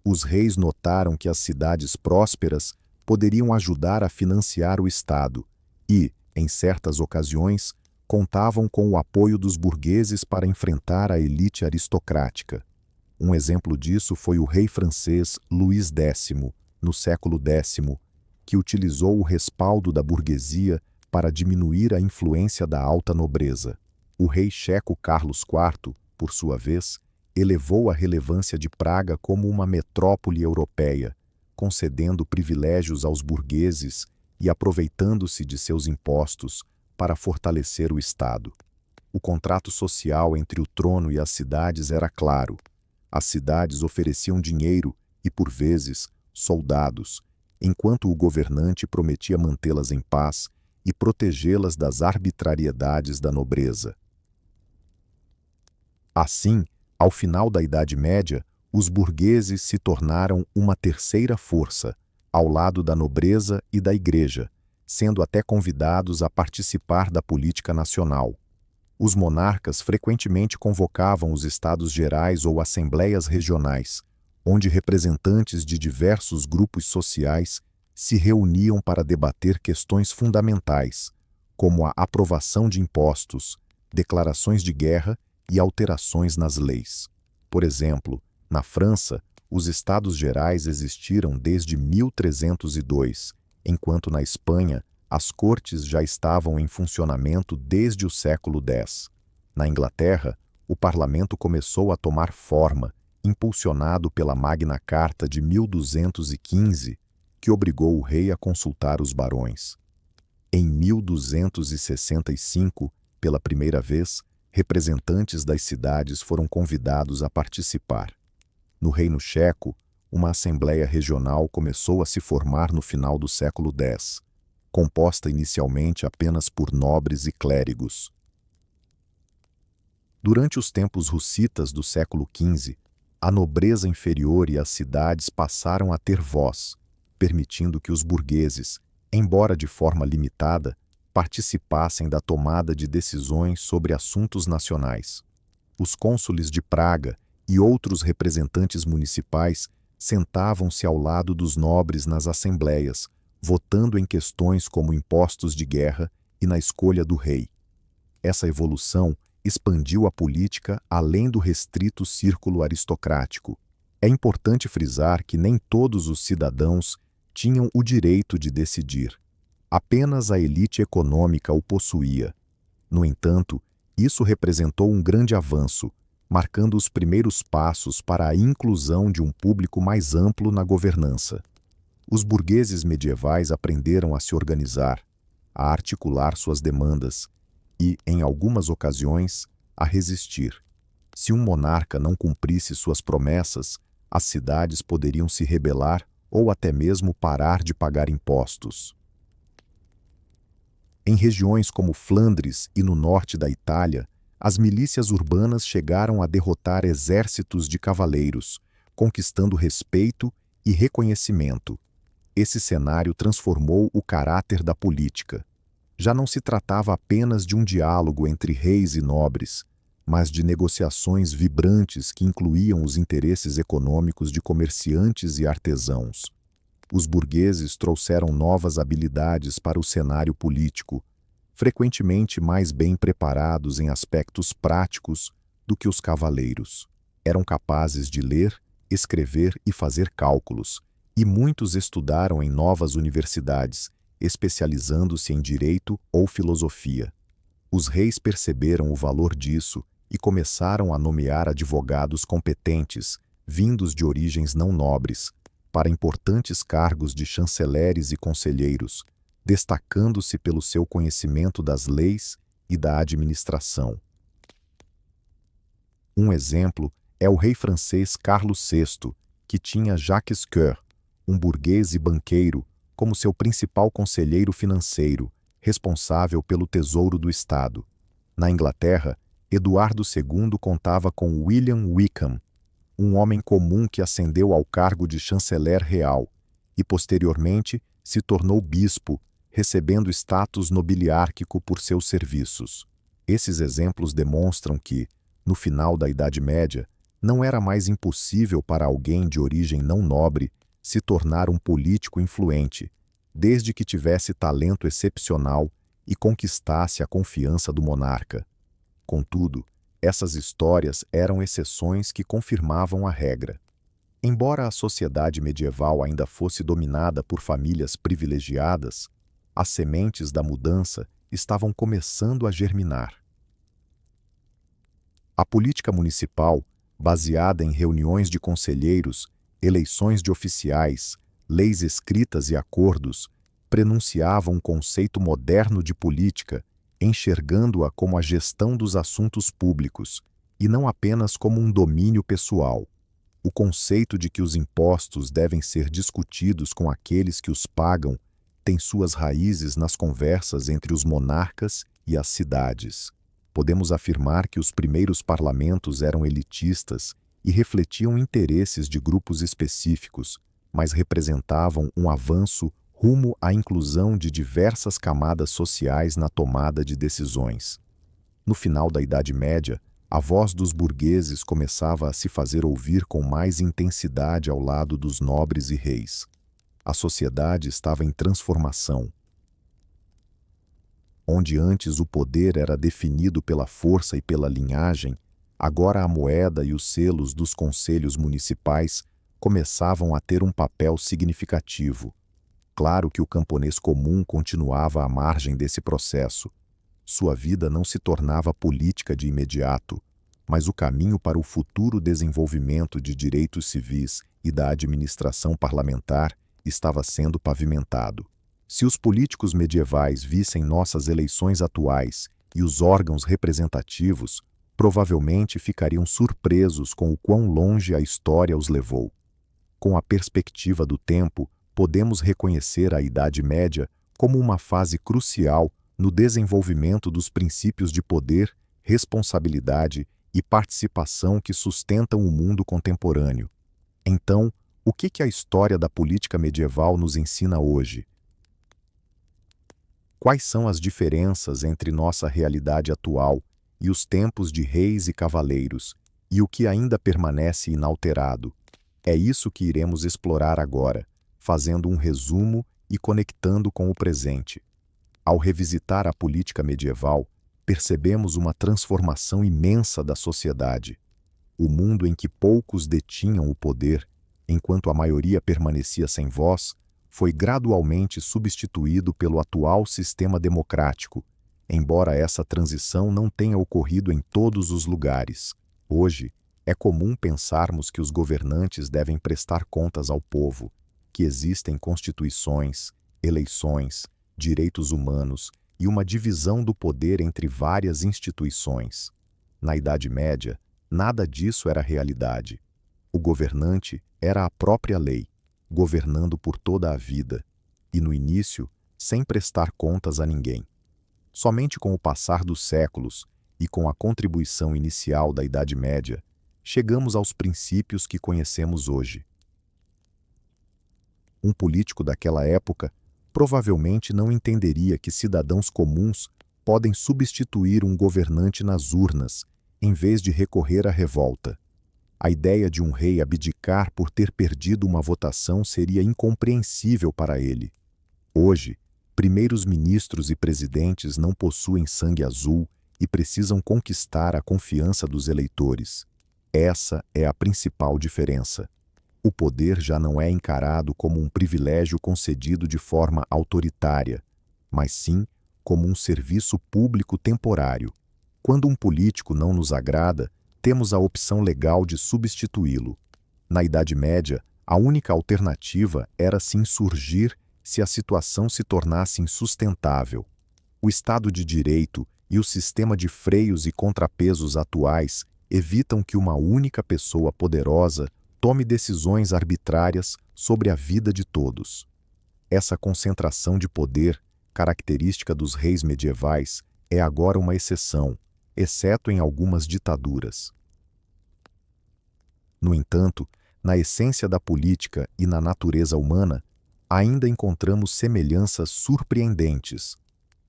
Os reis notaram que as cidades prósperas poderiam ajudar a financiar o Estado e, em certas ocasiões, contavam com o apoio dos burgueses para enfrentar a elite aristocrática. Um exemplo disso foi o rei francês Luís X, no século X, que utilizou o respaldo da burguesia para diminuir a influência da alta nobreza. O rei checo Carlos IV, por sua vez, elevou a relevância de Praga como uma metrópole europeia, concedendo privilégios aos burgueses e aproveitando-se de seus impostos para fortalecer o Estado. O contrato social entre o trono e as cidades era claro. As cidades ofereciam dinheiro e, por vezes, soldados, enquanto o governante prometia mantê-las em paz e protegê-las das arbitrariedades da nobreza. Assim, ao final da Idade Média, os burgueses se tornaram uma terceira força, ao lado da nobreza e da igreja, sendo até convidados a participar da política nacional. Os monarcas frequentemente convocavam os Estados Gerais ou assembleias regionais, onde representantes de diversos grupos sociais se reuniam para debater questões fundamentais, como a aprovação de impostos, declarações de guerra e alterações nas leis. Por exemplo, na França, os Estados Gerais existiram desde 1302, enquanto na Espanha, as cortes já estavam em funcionamento desde o século X. Na Inglaterra, o parlamento começou a tomar forma, impulsionado pela Magna Carta de 1215, que obrigou o rei a consultar os barões. Em 1265, pela primeira vez, representantes das cidades foram convidados a participar. No Reino Checo, uma assembleia regional começou a se formar no final do século X, composta inicialmente apenas por nobres e clérigos. Durante os tempos hussitas do século XV, a nobreza inferior e as cidades passaram a ter voz, permitindo que os burgueses, embora de forma limitada, participassem da tomada de decisões sobre assuntos nacionais. Os cônsules de Praga e outros representantes municipais sentavam-se ao lado dos nobres nas assembleias, votando em questões como impostos de guerra e na escolha do rei. Essa evolução expandiu a política além do restrito círculo aristocrático. É importante frisar que nem todos os cidadãos tinham o direito de decidir. Apenas a elite econômica o possuía. No entanto, isso representou um grande avanço, marcando os primeiros passos para a inclusão de um público mais amplo na governança. Os burgueses medievais aprenderam a se organizar, a articular suas demandas e, em algumas ocasiões, a resistir. Se um monarca não cumprisse suas promessas, as cidades poderiam se rebelar ou até mesmo parar de pagar impostos. Em regiões como Flandres e no norte da Itália, as milícias urbanas chegaram a derrotar exércitos de cavaleiros, conquistando respeito e reconhecimento. Esse cenário transformou o caráter da política. Já não se tratava apenas de um diálogo entre reis e nobres, mas de negociações vibrantes que incluíam os interesses econômicos de comerciantes e artesãos. Os burgueses trouxeram novas habilidades para o cenário político, frequentemente mais bem preparados em aspectos práticos do que os cavaleiros. Eram capazes de ler, escrever e fazer cálculos, e muitos estudaram em novas universidades, especializando-se em direito ou filosofia. Os reis perceberam o valor disso e começaram a nomear advogados competentes, vindos de origens não nobres, para importantes cargos de chanceleres e conselheiros, destacando-se pelo seu conhecimento das leis e da administração. Um exemplo é o rei francês Carlos VI, que tinha Jacques Coeur, um burguês e banqueiro, como seu principal conselheiro financeiro, responsável pelo tesouro do Estado. Na Inglaterra, Eduardo II contava com William Wickham, um homem comum que ascendeu ao cargo de chanceler real e, posteriormente, se tornou bispo, recebendo status nobiliárquico por seus serviços. Esses exemplos demonstram que, no final da Idade Média, não era mais impossível para alguém de origem não nobre se tornar um político influente, desde que tivesse talento excepcional e conquistasse a confiança do monarca. Contudo, essas histórias eram exceções que confirmavam a regra. Embora a sociedade medieval ainda fosse dominada por famílias privilegiadas, as sementes da mudança estavam começando a germinar. A política municipal, baseada em reuniões de conselheiros, eleições de oficiais, leis escritas e acordos, prenunciava um conceito moderno de política, enxergando-a como a gestão dos assuntos públicos, e não apenas como um domínio pessoal. O conceito de que os impostos devem ser discutidos com aqueles que os pagam tem suas raízes nas conversas entre os monarcas e as cidades. Podemos afirmar que os primeiros parlamentos eram elitistas e refletiam interesses de grupos específicos, mas representavam um avanço rumo à inclusão de diversas camadas sociais na tomada de decisões. No final da Idade Média, a voz dos burgueses começava a se fazer ouvir com mais intensidade ao lado dos nobres e reis. A sociedade estava em transformação. Onde antes o poder era definido pela força e pela linhagem, agora a moeda e os selos dos conselhos municipais começavam a ter um papel significativo. Claro que o camponês comum continuava à margem desse processo. Sua vida não se tornava política de imediato, mas o caminho para o futuro desenvolvimento de direitos civis e da administração parlamentar estava sendo pavimentado. Se os políticos medievais vissem nossas eleições atuais e os órgãos representativos, provavelmente ficariam surpresos com o quão longe a história os levou. Com a perspectiva do tempo, podemos reconhecer a Idade Média como uma fase crucial no desenvolvimento dos princípios de poder, responsabilidade e participação que sustentam o mundo contemporâneo. Então, o que a história da política medieval nos ensina hoje? Quais são as diferenças entre nossa realidade atual e os tempos de reis e cavaleiros, e o que ainda permanece inalterado? É isso que iremos explorar agora, fazendo um resumo e conectando com o presente. Ao revisitar a política medieval, percebemos uma transformação imensa da sociedade. O mundo em que poucos detinham o poder, enquanto a maioria permanecia sem voz, foi gradualmente substituído pelo atual sistema democrático, embora essa transição não tenha ocorrido em todos os lugares. Hoje, é comum pensarmos que os governantes devem prestar contas ao povo, que existem constituições, eleições, direitos humanos e uma divisão do poder entre várias instituições. Na Idade Média, nada disso era realidade. O governante era a própria lei, governando por toda a vida, e no início, sem prestar contas a ninguém. Somente com o passar dos séculos e com a contribuição inicial da Idade Média, chegamos aos princípios que conhecemos hoje. Um político daquela época provavelmente não entenderia que cidadãos comuns podem substituir um governante nas urnas, em vez de recorrer à revolta. A ideia de um rei abdicar por ter perdido uma votação seria incompreensível para ele. Hoje, primeiros ministros e presidentes não possuem sangue azul e precisam conquistar a confiança dos eleitores. Essa é a principal diferença. O poder já não é encarado como um privilégio concedido de forma autoritária, mas sim como um serviço público temporário. Quando um político não nos agrada, temos a opção legal de substituí-lo. Na Idade Média, a única alternativa era se insurgir se a situação se tornasse insustentável. O Estado de Direito e o sistema de freios e contrapesos atuais evitam que uma única pessoa poderosa tome decisões arbitrárias sobre a vida de todos. Essa concentração de poder, característica dos reis medievais, é agora uma exceção, exceto em algumas ditaduras. No entanto, na essência da política e na natureza humana, ainda encontramos semelhanças surpreendentes.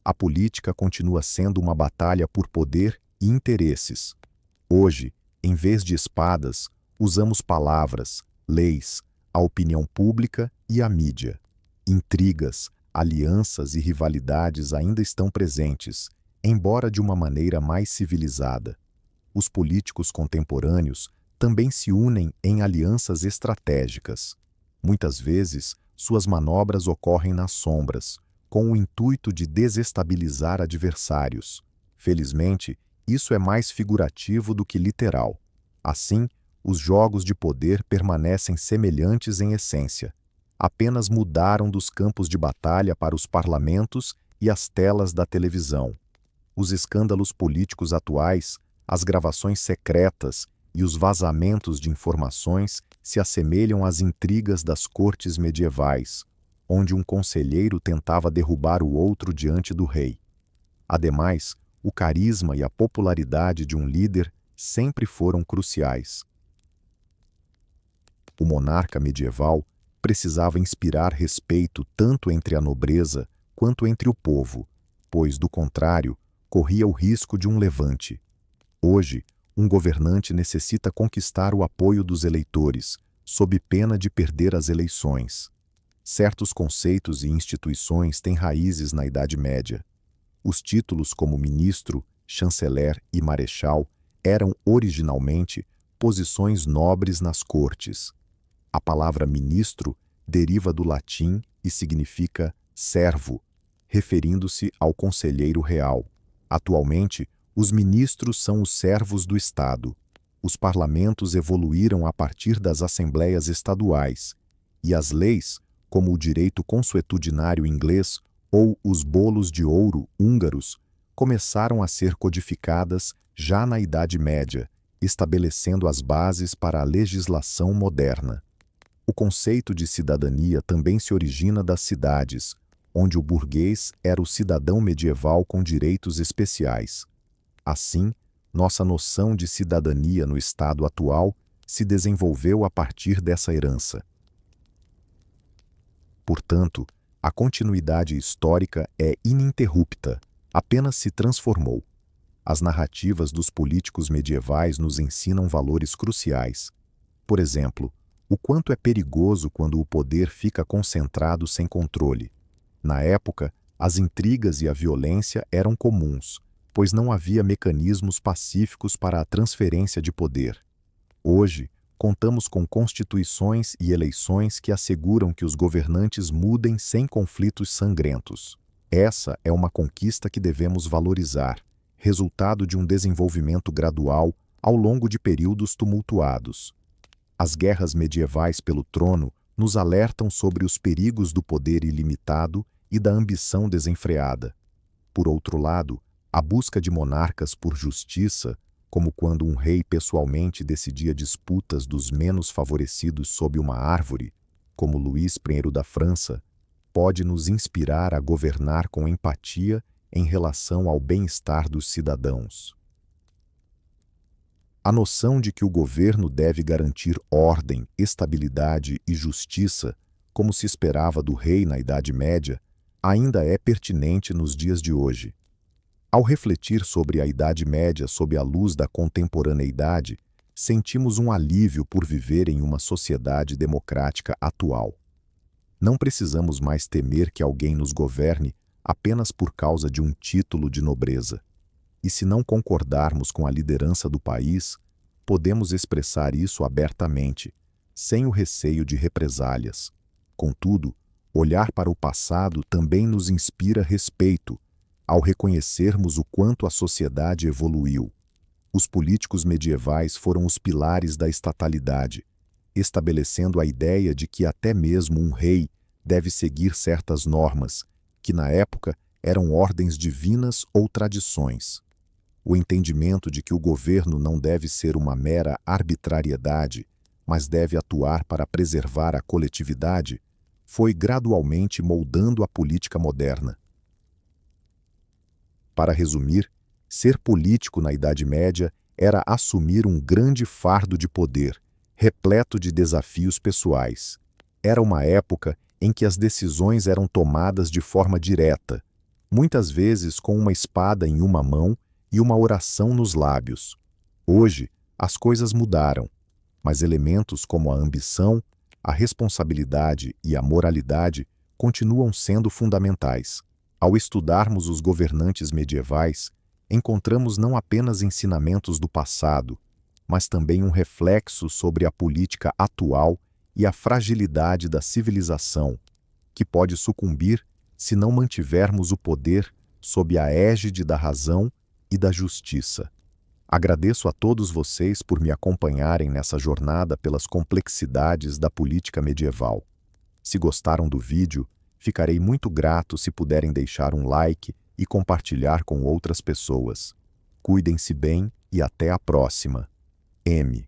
A política continua sendo uma batalha por poder e interesses. Hoje, em vez de espadas, usamos palavras, leis, a opinião pública e a mídia. Intrigas, alianças e rivalidades ainda estão presentes, embora de uma maneira mais civilizada. Os políticos contemporâneos também se unem em alianças estratégicas. Muitas vezes, suas manobras ocorrem nas sombras, com o intuito de desestabilizar adversários. Felizmente, isso é mais figurativo do que literal. Assim, os jogos de poder permanecem semelhantes em essência. apenas mudaram dos campos de batalha para os parlamentos e as telas da televisão. Os escândalos políticos atuais, as gravações secretas e os vazamentos de informações se assemelham às intrigas das cortes medievais, onde um conselheiro tentava derrubar o outro diante do rei. Ademais, o carisma e a popularidade de um líder sempre foram cruciais. O monarca medieval precisava inspirar respeito tanto entre a nobreza quanto entre o povo, pois, do contrário, corria o risco de um levante. Hoje, um governante necessita conquistar o apoio dos eleitores, sob pena de perder as eleições. Certos conceitos e instituições têm raízes na Idade Média. Os títulos como ministro, chanceler e marechal eram originalmente posições nobres nas cortes. A palavra ministro deriva do latim e significa servo, referindo-se ao conselheiro real. Atualmente, os ministros são os servos do Estado. Os parlamentos evoluíram a partir das assembleias estaduais, e as leis, como o direito consuetudinário inglês ou os bolos de ouro húngaros, começaram a ser codificadas já na Idade Média, estabelecendo as bases para a legislação moderna. O conceito de cidadania também se origina das cidades, onde o burguês era o cidadão medieval com direitos especiais. Assim, nossa noção de cidadania no estado atual se desenvolveu a partir dessa herança. Portanto, a continuidade histórica é ininterrupta, apenas se transformou. As narrativas dos políticos medievais nos ensinam valores cruciais. Por exemplo, o quanto é perigoso quando o poder fica concentrado sem controle. Na época, as intrigas e a violência eram comuns, pois não havia mecanismos pacíficos para a transferência de poder. Hoje, contamos com constituições e eleições que asseguram que os governantes mudem sem conflitos sangrentos. Essa é uma conquista que devemos valorizar, resultado de um desenvolvimento gradual ao longo de períodos tumultuados. As guerras medievais pelo trono nos alertam sobre os perigos do poder ilimitado e da ambição desenfreada. Por outro lado, a busca de monarcas por justiça, como quando um rei pessoalmente decidia disputas dos menos favorecidos sob uma árvore, como Luís I da França, pode nos inspirar a governar com empatia em relação ao bem-estar dos cidadãos. A noção de que o governo deve garantir ordem, estabilidade e justiça, como se esperava do rei na Idade Média, ainda é pertinente nos dias de hoje. Ao refletir sobre a Idade Média sob a luz da contemporaneidade, sentimos um alívio por viver em uma sociedade democrática atual. Não precisamos mais temer que alguém nos governe apenas por causa de um título de nobreza. E se não concordarmos com a liderança do país, podemos expressar isso abertamente, sem o receio de represálias. Contudo, olhar para o passado também nos inspira respeito, ao reconhecermos o quanto a sociedade evoluiu. Os políticos medievais foram os pilares da estatalidade, estabelecendo a ideia de que até mesmo um rei deve seguir certas normas, que na época eram ordens divinas ou tradições. O entendimento de que o governo não deve ser uma mera arbitrariedade, mas deve atuar para preservar a coletividade, foi gradualmente moldando a política moderna. Para resumir, ser político na Idade Média era assumir um grande fardo de poder, repleto de desafios pessoais. Era uma época em que as decisões eram tomadas de forma direta, muitas vezes com uma espada em uma mão e uma oração nos lábios. Hoje, as coisas mudaram, mas elementos como a ambição, a responsabilidade e a moralidade continuam sendo fundamentais. Ao estudarmos os governantes medievais, encontramos não apenas ensinamentos do passado, mas também um reflexo sobre a política atual e a fragilidade da civilização, que pode sucumbir se não mantivermos o poder sob a égide da razão e da justiça. Agradeço a todos vocês por me acompanharem nessa jornada pelas complexidades da política medieval. Se gostaram do vídeo, ficarei muito grato se puderem deixar um like e compartilhar com outras pessoas. Cuidem-se bem e até a próxima. M.